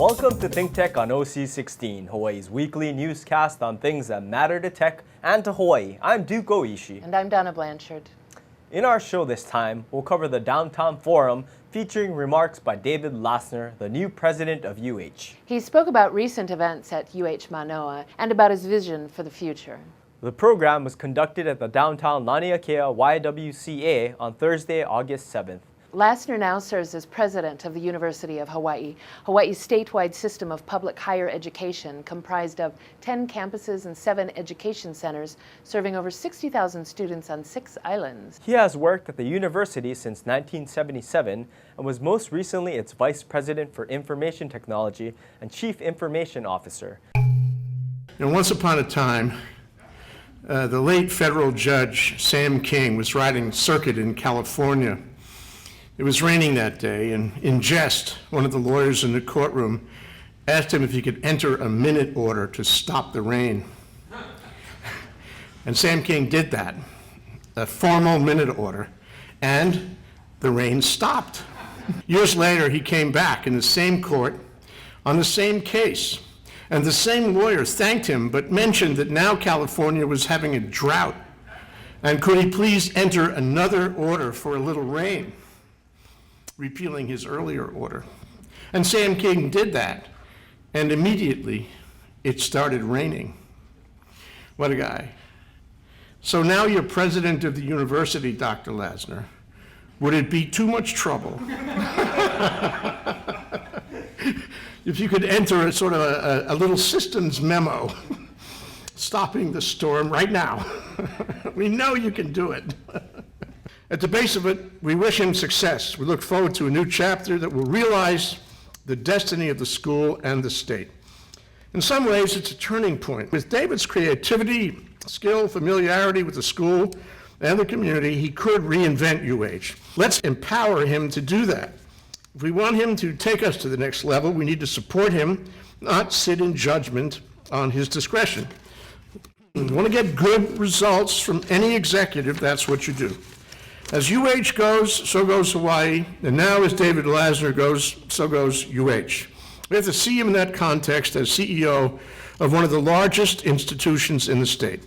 Welcome to ThinkTech on OC16, Hawaii's weekly newscast on things that matter to tech and to Hawaii. I'm Duke Oishi. And I'm Donna Blanchard. In our show this time, we'll cover the Downtown Forum featuring remarks by David Lassner, the new president of UH. He spoke about recent events at UH Manoa and about his vision for the future. The program was conducted at the downtown Laniakea YWCA on Thursday, August 7th. Lassner now serves as president of the University of Hawaii, Hawaii's statewide system of public higher education comprised of 10 campuses and 7 education centers serving over 60,000 students on 6 islands. He has worked at the university since 1977 and was most recently its vice president for information technology and chief information officer. And once upon a time, the late federal judge Sam King was riding circuit in California. It was raining that day, and in jest, one of the lawyers in the courtroom asked him if he could enter a minute order to stop the rain. And Sam King did that, a formal minute order, and the rain stopped. Years later, he came back in the same court on the same case, and the same lawyer thanked him but mentioned that now California was having a drought, and could he please enter another order for a little rain, repealing his earlier order. And Sam King did that, and immediately it started raining. What a guy. So now you're president of the university, Dr. Lassner. Would it be too much trouble if you could enter a sort of a little systems memo stopping the storm right now? We know you can do it. At the base of it, we wish him success. We look forward to a new chapter that will realize the destiny of the school and the state. In some ways, it's a turning point. With David's creativity, skill, familiarity with the school and the community, he could reinvent UH. Let's empower him to do that. If we want him to take us to the next level, we need to support him, not sit in judgment on his discretion. If you want to get good results from any executive, that's what you do. As UH goes, so goes Hawaii, and now as David Lassner goes, so goes UH. We have to see him in that context as CEO of one of the largest institutions in the state.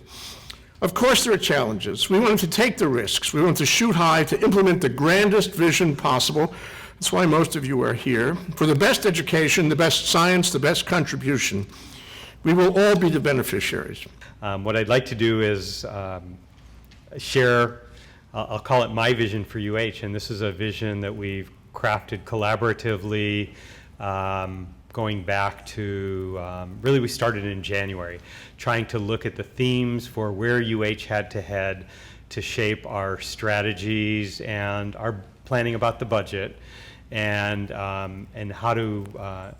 Of course there are challenges. We want him to take the risks. We want him to shoot high, to implement the grandest vision possible. That's why most of you are here. For the best education, the best science, the best contribution. We will all be the beneficiaries. What I'd like to do is share, I'll call it my vision for UH, and this is a vision that we've crafted collaboratively going back to, really we started in January, trying to look at the themes for where UH had to head to shape our strategies and our planning about the budget and how to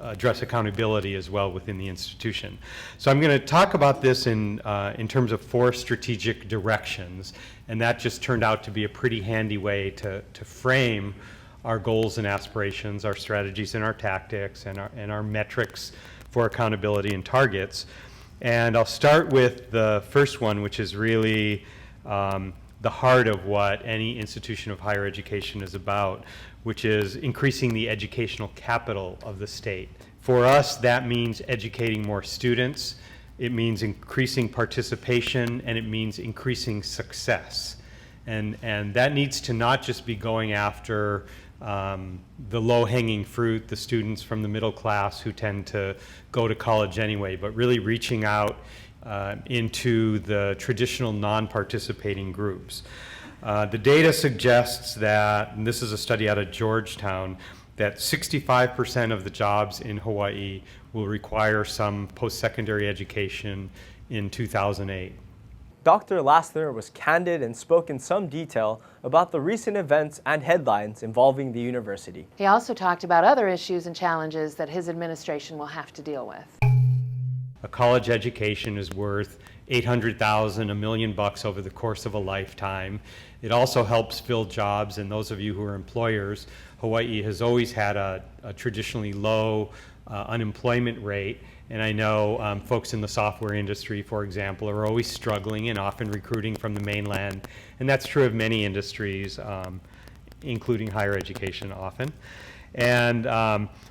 address accountability as well within the institution. So I'm going to talk about this in terms of 4 strategic directions, and that just turned out to be a pretty handy way to frame our goals and aspirations, our strategies and our tactics, and our metrics for accountability and targets. And I'll start with the first one, which is really the heart of what any institution of higher education is about, which is increasing the educational capital of the state. For us, that means educating more students, it means increasing participation, and it means increasing success. And that needs to not just be going after the low-hanging fruit, the students from the middle class who tend to go to college anyway, but really reaching out into the traditional non-participating groups. The data suggests that, and this is a study out of Georgetown, that 65% of the jobs in Hawaii will require some post-secondary education in 2008. Dr. Lassner was candid and spoke in some detail about the recent events and headlines involving the university. He also talked about other issues and challenges that his administration will have to deal with. A college education is worth $800,000, $1 million over the course of a lifetime. It also helps fill jobs, and those of you who are employers, Hawaii has always had a traditionally low unemployment rate, and I know folks in the software industry, for example, are always struggling and often recruiting from the mainland, and that's true of many industries, including higher education often. And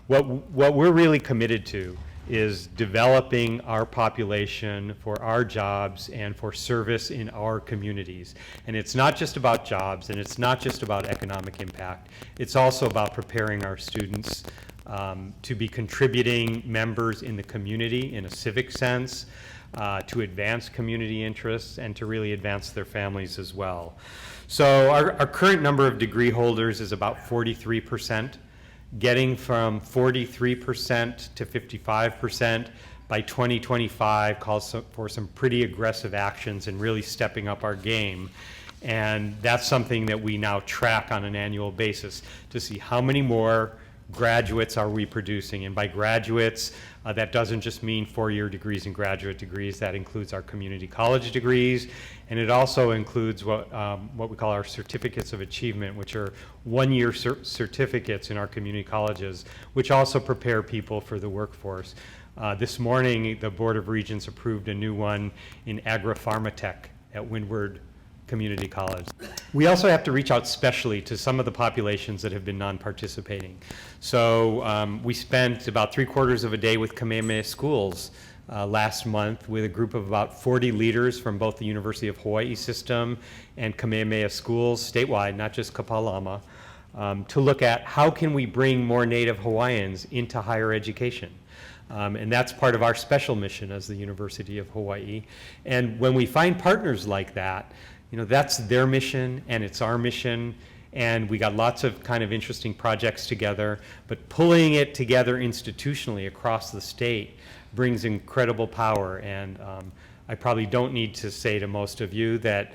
what we're really committed to is developing our population for our jobs and for service in our communities. And it's not just about jobs, and it's not just about economic impact. It's also about preparing our students to be contributing members in the community in a civic sense, to advance community interests, and to really advance their families as well. So our current number of degree holders is about 43%. Getting from 43% to 55% by 2025 calls for some pretty aggressive actions and really stepping up our game. And that's something that we now track on an annual basis to see how many more graduates are we producing. And by graduates, that doesn't just mean four-year degrees and graduate degrees. That includes our community college degrees, and it also includes what we call our certificates of achievement, which are one-year certificates in our community colleges, which also prepare people for the workforce. This morning, the Board of Regents approved a new one in agri-pharmatech at Windward Community College. We also have to reach out specially to some of the populations that have been non-participating. So we spent about 3/4 of a day with Kamehameha Schools last month with a group of about 40 leaders from both the University of Hawaii system and Kamehameha Schools statewide, not just Kapalama, to look at how can we bring more Native Hawaiians into higher education. And that's part of our special mission as the University of Hawaii. And when we find partners like that, you know, that's their mission and it's our mission, and we got lots of kind of interesting projects together, but pulling it together institutionally across the state brings incredible power. And I probably don't need to say to most of you that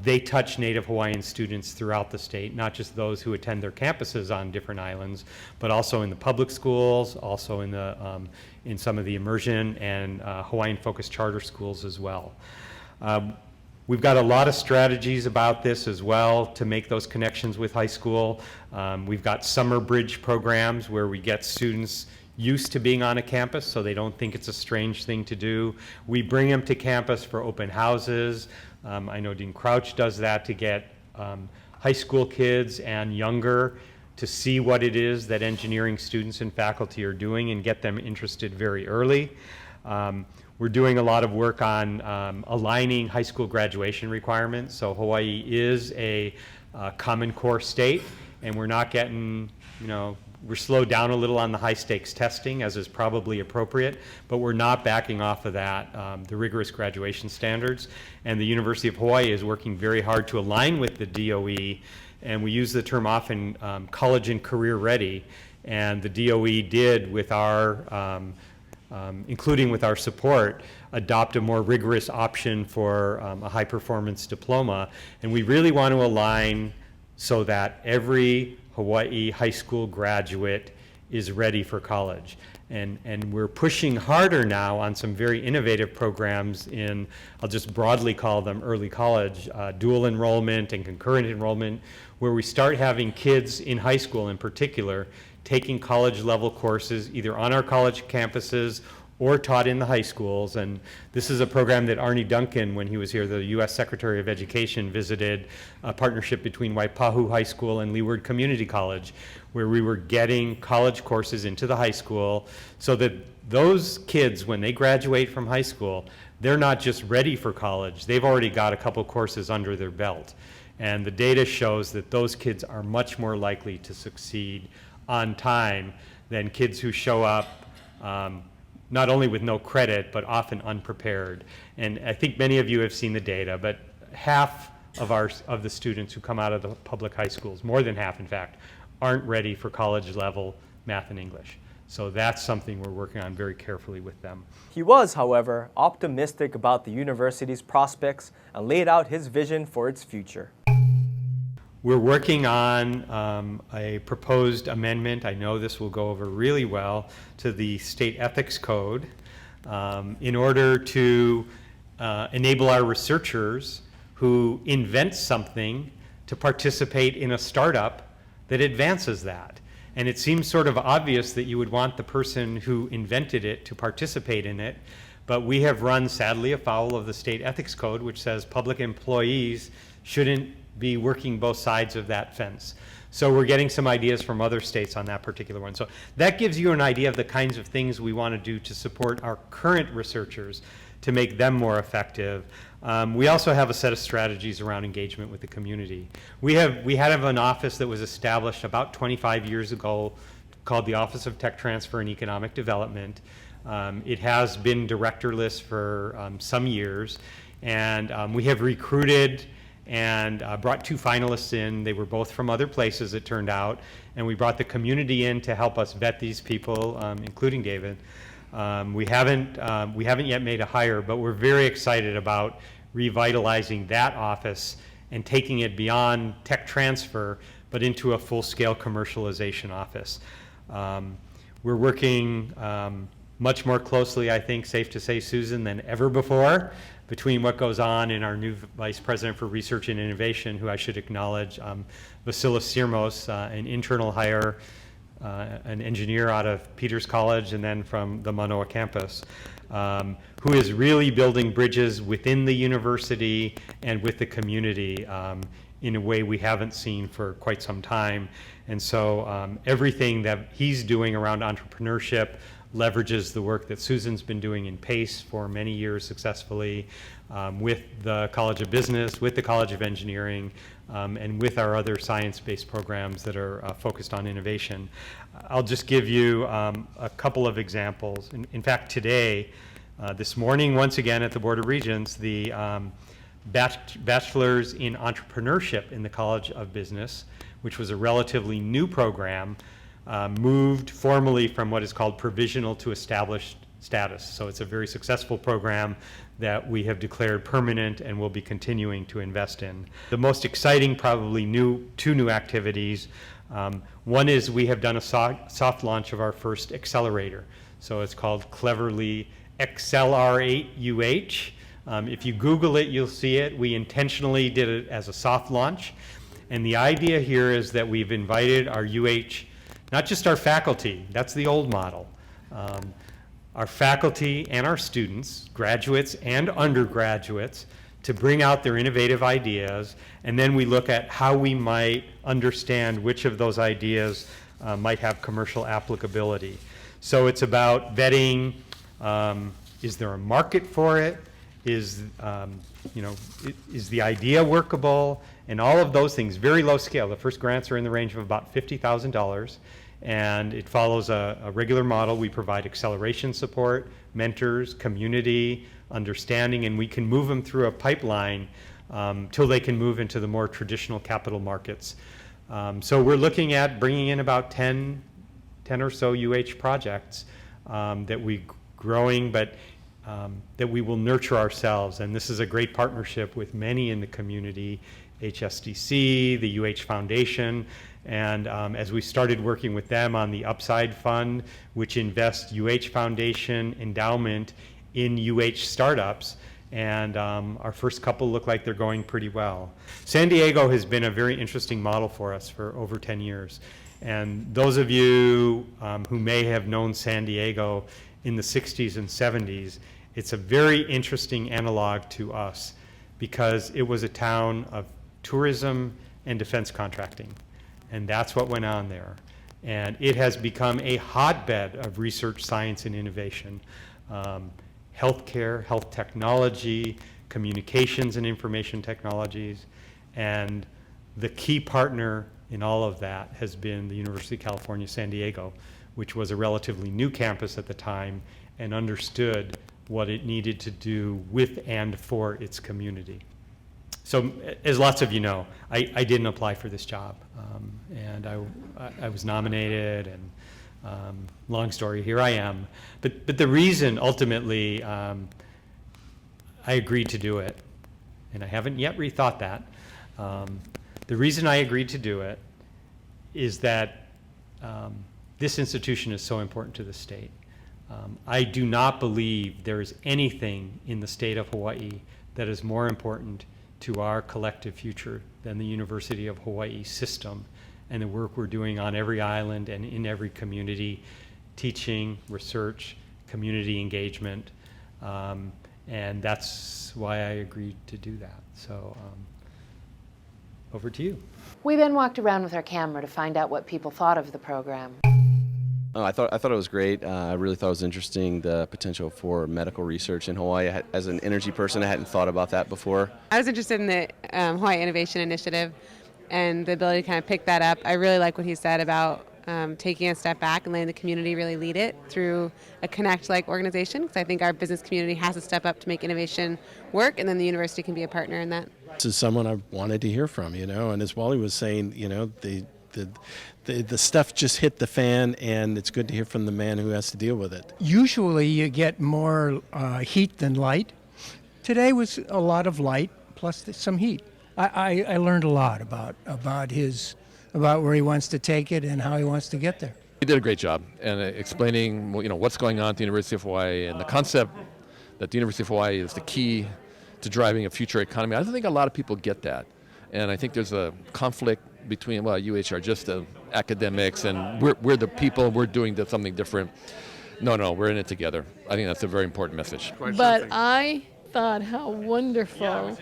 they touch Native Hawaiian students throughout the state, not just those who attend their campuses on different islands, but also in the public schools, also in the in some of the immersion and Hawaiian-focused charter schools as well. We've got a lot of strategies about this as well to make those connections with high school. We've got summer bridge programs where we get students used to being on a campus so they don't think it's a strange thing to do. We bring them to campus for open houses. I know Dean Crouch does that to get high school kids and younger to see what it is that engineering students and faculty are doing and get them interested very early. We're doing a lot of work on aligning high school graduation requirements. So Hawaii is a Common Core state, and we're not getting, you know, we're slowed down a little on the high stakes testing, as is probably appropriate, but we're not backing off of that, the rigorous graduation standards. And the University of Hawaii is working very hard to align with the DOE, and we use the term often college and career ready, and the DOE did with our including with our support, adopt a more rigorous option for a high-performance diploma. And we really want to align so that every Hawaii high school graduate is ready for college. And we're pushing harder now on some very innovative programs in, I'll just broadly call them early college, dual enrollment and concurrent enrollment, where we start having kids in high school in particular taking college level courses either on our college campuses or taught in the high schools. And this is a program that Arnie Duncan, when he was here, the U.S. Secretary of Education, visited, a partnership between Waipahu High School and Leeward Community College, where we were getting college courses into the high school so that those kids, when they graduate from high school, they're not just ready for college, they've already got a couple courses under their belt. And the data shows that those kids are much more likely to succeed on time than kids who show up not only with no credit, but often unprepared. And I think many of you have seen the data, but half of the students who come out of the public high schools, more than half in fact, aren't ready for college level math and English. So that's something we're working on very carefully with them. He was, however, optimistic about the university's prospects and laid out his vision for its future. We're working on a proposed amendment, I know this will go over really well, to the state ethics code in order to enable our researchers who invent something to participate in a startup that advances that. And it seems sort of obvious that you would want the person who invented it to participate in it, but we have run sadly afoul of the state ethics code, which says public employees shouldn't be working both sides of that fence. So we're getting some ideas from other states on that particular one. So that gives you an idea of the kinds of things we want to do to support our current researchers to make them more effective. We also have a set of strategies around engagement with the community. We have an office that was established about 25 years ago called the Office of Tech Transfer and Economic Development. It has been directorless for some years, and we have recruited and brought 2 finalists in. They were both from other places, it turned out, and we brought the community in to help us vet these people, including David. We haven't yet made a hire, but we're very excited about revitalizing that office and taking it beyond tech transfer, but into a full-scale commercialization office. We're working much more closely, I think, safe to say, Susan, than ever before, between what goes on in our new Vice President for Research and Innovation, who I should acknowledge, Vasilis Sirmos, an internal hire, an engineer out of Peters College and then from the Manoa campus, who is really building bridges within the university and with the community in a way we haven't seen for quite some time. And so everything that he's doing around entrepreneurship leverages the work that Susan's been doing in PACE for many years successfully, with the College of Business, with the College of Engineering, and with our other science-based programs that are focused on innovation. I'll just give you a couple of examples. In fact, today, this morning, once again at the Board of Regents, the Bachelor's in Entrepreneurship in the College of Business, which was a relatively new program, moved formally from what is called provisional to established status. So it's a very successful program that we have declared permanent and will be continuing to invest in. The most exciting, probably two new activities. One is we have done a soft launch of our first accelerator. So it's called cleverly XLR8UH. If you Google it, you'll see it. We intentionally did it as a soft launch. And the idea here is that we've invited our UH, not just our faculty, that's the old model, our faculty and our students, graduates and undergraduates, to bring out their innovative ideas, and then we look at how we might understand which of those ideas might have commercial applicability. So it's about vetting, is there a market for it? Is the idea workable? And all of those things, very low scale. The first grants are in the range of about $50,000, and it follows a regular model. We provide acceleration support, mentors, community, understanding, and we can move them through a pipeline till they can move into the more traditional capital markets. So we're looking at bringing in about 10 or so UH projects that we're growing, but that we will nurture ourselves. And this is a great partnership with many in the community, HSDC, the UH Foundation, and as we started working with them on the Upside Fund, which invests UH Foundation endowment in UH startups, and our first couple look like they're going pretty well. San Diego has been a very interesting model for us for over 10 years. And those of you who may have known San Diego in the 60s and 70s, it's a very interesting analog to us because it was a town of tourism and defense contracting. And that's what went on there. And it has become a hotbed of research, science, and innovation. Healthcare, health technology, communications and information technologies. And the key partner in all of that has been the University of California, San Diego, which was a relatively new campus at the time and understood what it needed to do with and for its community. So as lots of you know, I didn't apply for this job, and I was nominated, and long story, here I am. But the reason ultimately I agreed to do it, and I haven't yet rethought that, the reason I agreed to do it is that this institution is so important to the state. I do not believe there is anything in the state of Hawaii that is more important to our collective future than the University of Hawaii system and the work we're doing on every island and in every community, teaching, research, community engagement, and that's why I agreed to do that. So over to you. We then walked around with our camera to find out what people thought of the program. I thought it was great. I really thought it was interesting, the potential for medical research in Hawaii. As an energy person, I hadn't thought about that before. I was interested in the Hawaii Innovation Initiative and the ability to kind of pick that up. I really like what he said about taking a step back and letting the community really lead it through a Connect-like organization, because I think our business community has to step up to make innovation work, and then the university can be a partner in that. This is someone I wanted to hear from, and as Wally was saying, the stuff just hit the fan, and it's good to hear from the man who has to deal with it. Usually you get more heat than light. Today was a lot of light plus some heat. I learned a lot about where he wants to take it and how he wants to get there. He did a great job in explaining what's going on at the University of Hawaii and the concept that the University of Hawaii is the key to driving a future economy. I don't think a lot of people get that, and I think there's a conflict between UH are just academics and we're the people, we're doing something different. No, we're in it together. I think that's a very important message. But I thought how wonderful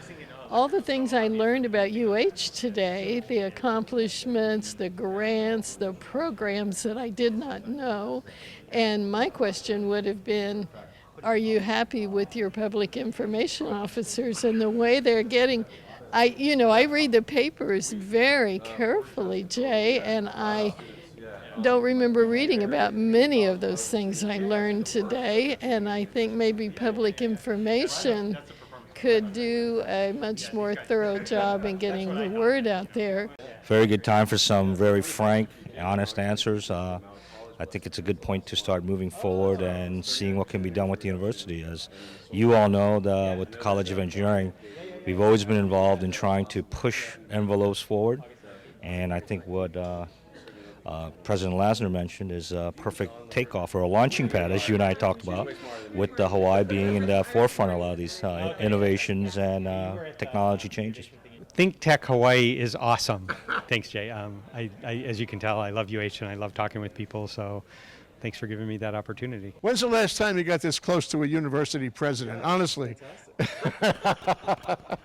all the things I learned about UH today, the accomplishments, the grants, the programs that I did not know. And my question would have been, are you happy with your public information officers and the way they're getting? I read the papers very carefully, Jay, and I don't remember reading about many of those things I learned today, and I think maybe public information could do a much more thorough job in getting the word out there. Very good time for some very frank, honest answers. I think it's a good point to start moving forward and seeing what can be done with the university. As you all know, with the College of Engineering, we've always been involved in trying to push envelopes forward, and I think what President Lassner mentioned is a perfect takeoff or a launching pad, as you and I talked about, with Hawaii being in the forefront of a lot of these innovations and technology changes. ThinkTech Hawaii is awesome. Thanks, Jay. As you can tell, I love UH and I love talking with people, so thanks for giving me that opportunity. When's the last time you got this close to a university president, honestly?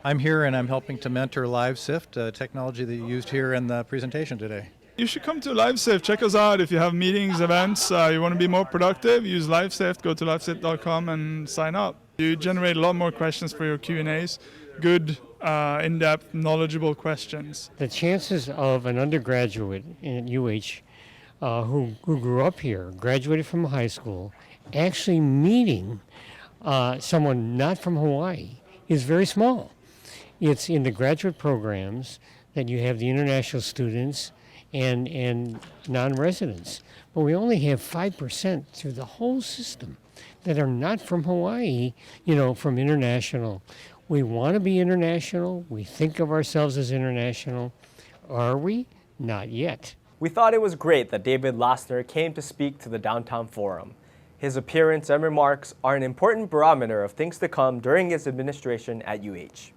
I'm here and I'm helping to mentor LiveSift, technology that you used here in the presentation today. You should come to LiveSift. Check us out if you have meetings, events, you want to be more productive, use LiveSift, go to livesift.com and sign up. You generate a lot more questions for your Q&As, good, in-depth, knowledgeable questions. The chances of an undergraduate in UH who grew up here, graduated from high school, actually meeting someone not from Hawaii is very small. It's in the graduate programs that you have the international students and non-residents. But we only have 5% through the whole system that are not from Hawaii, from international. We want to be international. We think of ourselves as international. Are we? Not yet. We thought it was great that David Lassner came to speak to the Downtown Forum. His appearance and remarks are an important barometer of things to come during his administration at UH.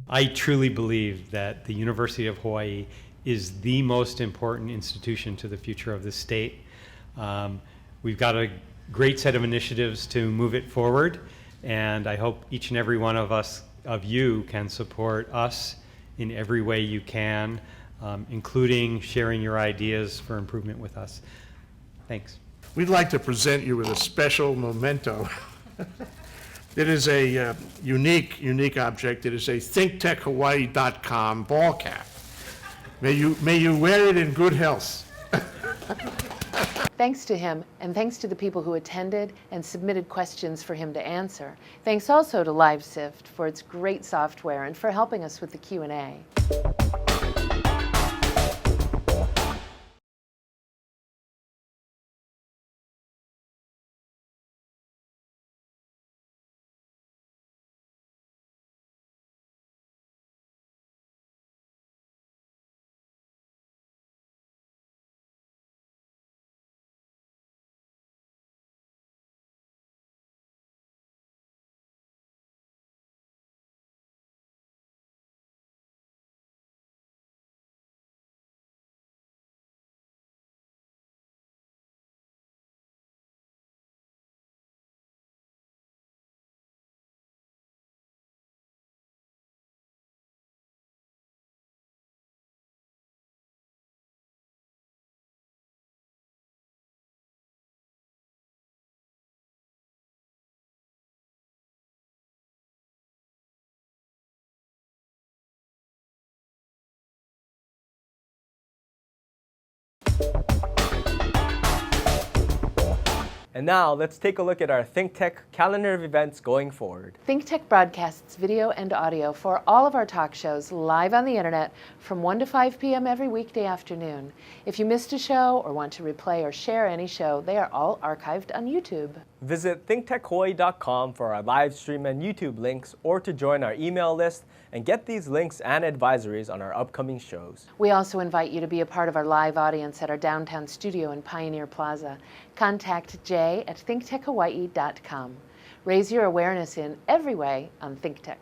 I truly believe that the University of Hawaii is the most important institution to the future of the state. We've got a great set of initiatives to move it forward, and I hope each and every one of you can support us in every way you can, including sharing your ideas for improvement with us. Thanks. We'd like to present you with a special memento. It is a unique object. It is a ThinkTechHawaii.com ball cap. May you wear it in good health. Thanks to him, and thanks to the people who attended and submitted questions for him to answer. Thanks also to LiveSift for its great software and for helping us with the Q&A. And now, let's take a look at our ThinkTech calendar of events going forward. ThinkTech broadcasts video and audio for all of our talk shows live on the internet from 1 to 5 p.m. every weekday afternoon. If you missed a show or want to replay or share any show, they are all archived on YouTube. Visit thinktechhawaii.com for our live stream and YouTube links, or to join our email list and get these links and advisories on our upcoming shows. We also invite you to be a part of our live audience at our downtown studio in Pioneer Plaza. Contact Jay at thinktechhawaii.com. Raise your awareness in every way on ThinkTech.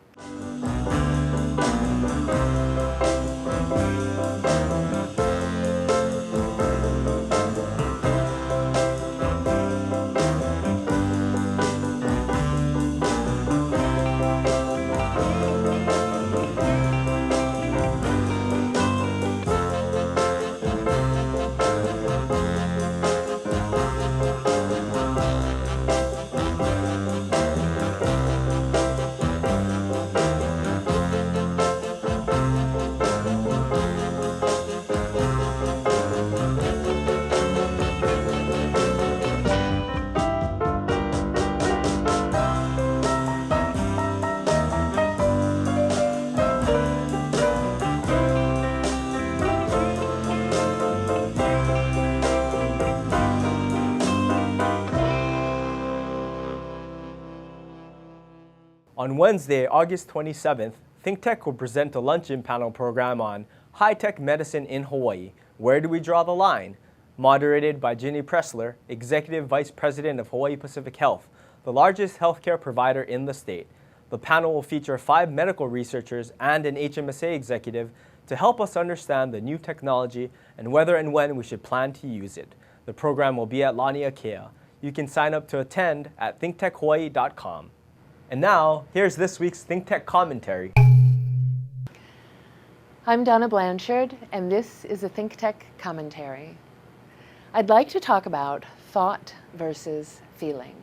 On Wednesday, August 27th, ThinkTech will present a luncheon panel program on high-tech medicine in Hawaii. Where do we draw the line? Moderated by Ginny Pressler, Executive Vice President of Hawaii Pacific Health, the largest healthcare provider in the state. The panel will feature 5 medical researchers and an HMSA executive to help us understand the new technology and whether and when we should plan to use it. The program will be at Lani Akea. You can sign up to attend at thinktechhawaii.com. And now, here's this week's ThinkTech commentary. I'm Donna Blanchard, and this is a ThinkTech commentary. I'd like to talk about thought versus feeling.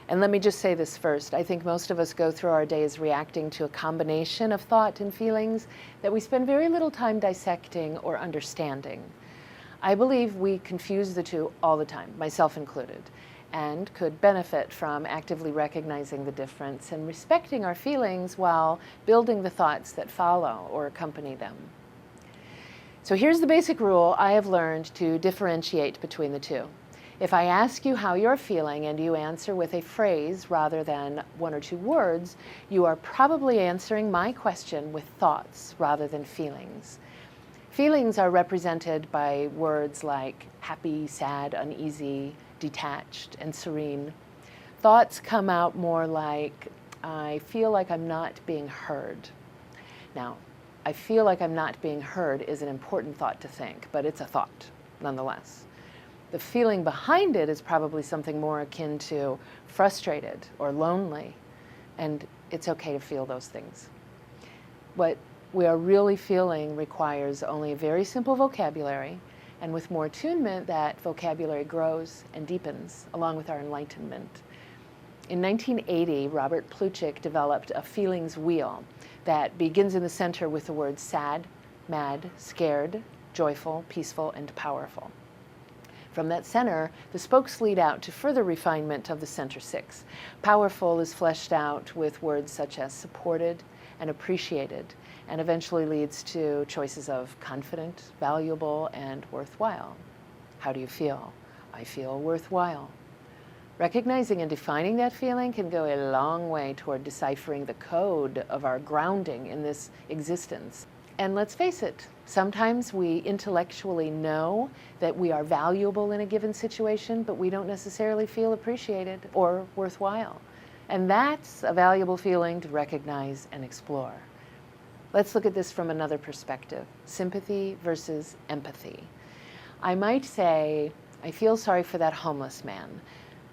And let me just say this first. I think most of us go through our days reacting to a combination of thought and feelings that we spend very little time dissecting or understanding. I believe we confuse the two all the time, myself included, and could benefit from actively recognizing the difference and respecting our feelings while building the thoughts that follow or accompany them. So here's the basic rule I have learned to differentiate between the two. If I ask you how you're feeling and you answer with a phrase rather than 1 or 2 words, you are probably answering my question with thoughts rather than feelings. Feelings are represented by words like happy, sad, uneasy, detached, and serene. Thoughts come out more like, I feel like I'm not being heard. Now, I feel like I'm not being heard is an important thought to think, but it's a thought nonetheless. The feeling behind it is probably something more akin to frustrated or lonely, and it's okay to feel those things. What we are really feeling requires only a very simple vocabulary, and with more attunement, that vocabulary grows and deepens along with our enlightenment. In 1980, Robert Plutchik developed a feelings wheel that begins in the center with the words sad, mad, scared, joyful, peaceful, and powerful. From that center, the spokes lead out to further refinement of the center 6. Powerful is fleshed out with words such as supported and appreciated, and eventually leads to choices of confident, valuable, and worthwhile. How do you feel? I feel worthwhile. Recognizing and defining that feeling can go a long way toward deciphering the code of our grounding in this existence. And let's face it, sometimes we intellectually know that we are valuable in a given situation, but we don't necessarily feel appreciated or worthwhile. And that's a valuable feeling to recognize and explore. Let's look at this from another perspective, sympathy versus empathy. I might say, I feel sorry for that homeless man,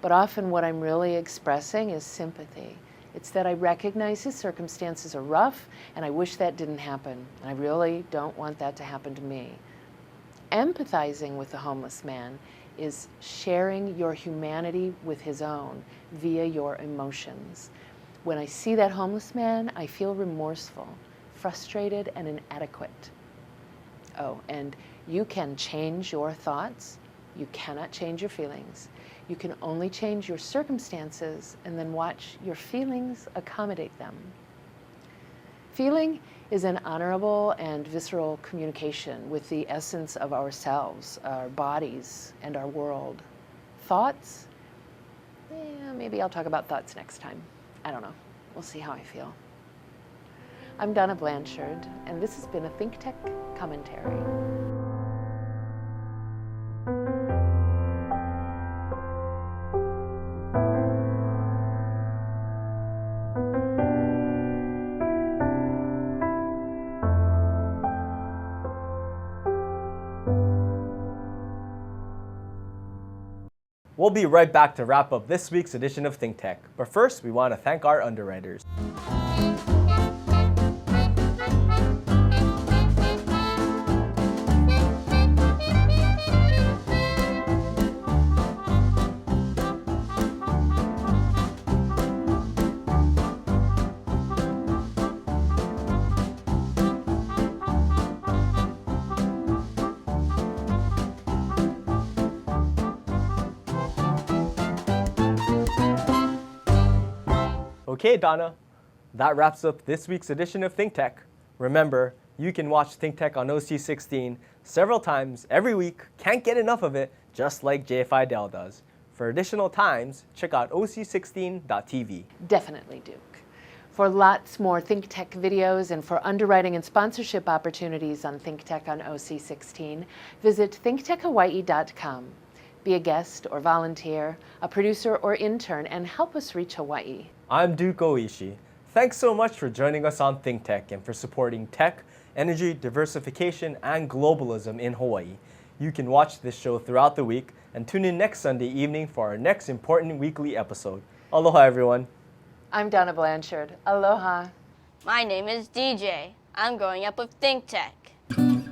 but often what I'm really expressing is sympathy. It's that I recognize his circumstances are rough, and I wish that didn't happen. I really don't want that to happen to me. Empathizing with the homeless man is sharing your humanity with his own via your emotions. When I see that homeless man, I feel remorseful, frustrated, and inadequate. Oh, and you can change your thoughts You cannot change your feelings. You can only change your circumstances and then watch your feelings accommodate them. Feeling is an honorable and visceral communication with the essence of ourselves, our bodies, and our world. Thoughts? Maybe I'll talk about thoughts next time. I don't know. We'll see how I feel. I'm Donna Blanchard, and this has been a ThinkTech commentary. We'll be right back to wrap up this week's edition of ThinkTech, but first we want to thank our underwriters. Okay, Donna, that wraps up this week's edition of ThinkTech. Remember, you can watch ThinkTech on OC16 several times every week. Can't get enough of it, just like JFI Dell does. For additional times, check out OC16.tv. Definitely, Duke. For lots more ThinkTech videos and for underwriting and sponsorship opportunities on ThinkTech on OC16, visit thinktechhawaii.com. Be a guest or volunteer, a producer or intern, and help us reach Hawaii. I'm Duke Oishi. Thanks so much for joining us on ThinkTech and for supporting tech, energy, diversification, and globalism in Hawaii. You can watch this show throughout the week and tune in next Sunday evening for our next important weekly episode. Aloha, everyone. I'm Donna Blanchard. Aloha. My name is DJ. I'm growing up with ThinkTech.